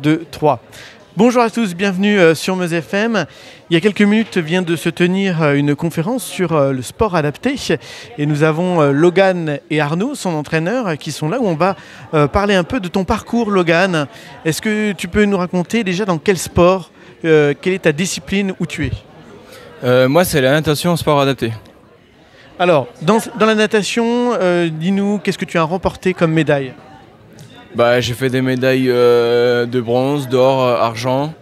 2, 3. Bonjour à tous, bienvenue sur Meuse FM. Il y a quelques minutes vient de se tenir une conférence sur le sport adapté et nous avons Logan et Arnaud, son entraîneur, qui sont là où on va parler un peu de ton parcours, Logan. Est-ce que tu peux nous raconter déjà dans quel sport, quelle est ta discipline, où tu es? Moi, c'est la natation sport adapté. Alors, dans la natation, dis-nous, qu'est-ce que tu as remporté comme médaille? J'ai fait des médailles de bronze, d'or, argent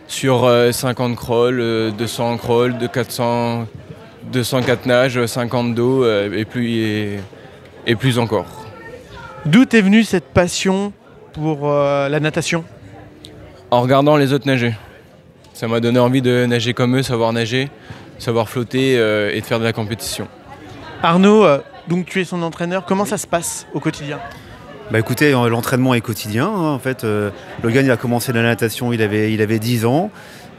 sur 50 crawl, 200 crawl, de 400, 204 nages, 50 dos et plus encore. D'où t'es venue cette passion pour la natation? En regardant les autres nager. Ça m'a donné envie de nager comme eux, savoir nager, savoir flotter et de faire de la compétition. Arnaud, donc tu es son entraîneur, comment ça se passe au quotidien? Écoutez, l'entraînement est quotidien. En fait, Logan il a commencé la natation, il avait 10 ans.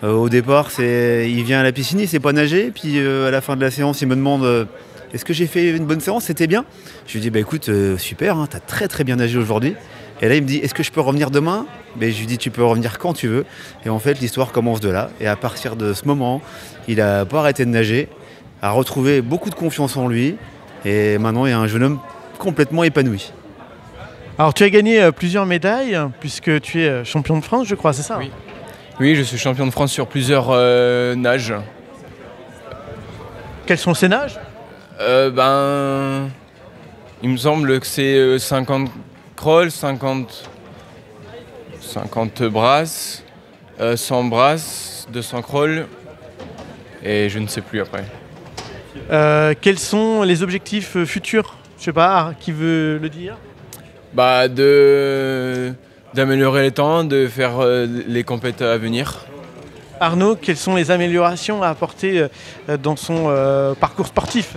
Au départ, il vient à la piscine, il ne sait pas nager. Puis à la fin de la séance, il me demande est-ce que j'ai fait une bonne séance, c'était bien? Je lui dis écoute, super, tu as très très bien nagé aujourd'hui. Et là, il me dit est-ce que je peux revenir demain? Je lui dis tu peux revenir quand tu veux. Et en fait, l'histoire commence de là. Et à partir de ce moment, il n'a pas arrêté de nager, a retrouvé beaucoup de confiance en lui. Et maintenant, il y a un jeune homme complètement épanoui. Alors tu as gagné plusieurs médailles puisque tu es champion de France, je crois, c'est ça? Oui. Oui, je suis champion de France sur plusieurs nages. Quels sont ces nages? Il me semble que c'est 50 crawl, 50 brasses, 100 brasses, 200 crawl et je ne sais plus après. Quels sont les objectifs futurs? Je sais pas, qui veut le dire? D'améliorer les temps, de faire les compétitions à venir. Arnaud, quelles sont les améliorations à apporter dans son parcours sportif?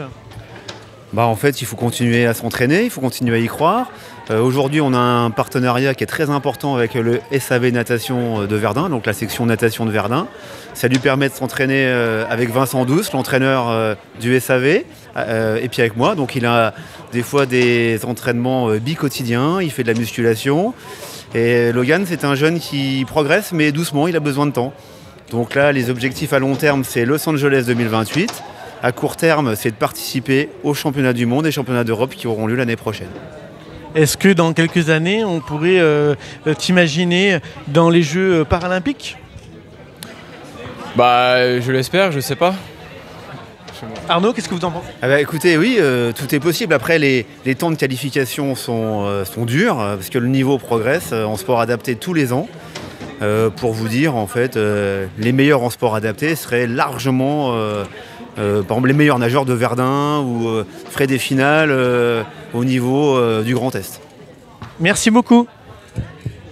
En fait, il faut continuer à s'entraîner, il faut continuer à y croire. Aujourd'hui, on a un partenariat qui est très important avec le SAV Natation de Verdun, donc la section natation de Verdun. Ça lui permet de s'entraîner avec Vincent Douce, l'entraîneur du SAV, et puis avec moi. Donc il a des fois des entraînements bi-quotidiens, il fait de la musculation. Et Logan, c'est un jeune qui progresse, mais doucement, il a besoin de temps. Donc là, les objectifs à long terme, c'est Los Angeles 2028. À court terme, c'est de participer aux championnats du monde et championnats d'Europe qui auront lieu l'année prochaine. Est-ce que dans quelques années, on pourrait t'imaginer dans les Jeux paralympiques? Je l'espère, je sais pas. Arnaud, qu'est-ce que vous en pensez? Écoutez, oui, tout est possible. Après, les temps de qualification sont durs parce que le niveau progresse en sport adapté tous les ans. Pour vous dire, en fait, les meilleurs en sport adapté seraient largement... par exemple les meilleurs nageurs de Verdun ou feraient des finales au niveau du Grand Est. Merci beaucoup.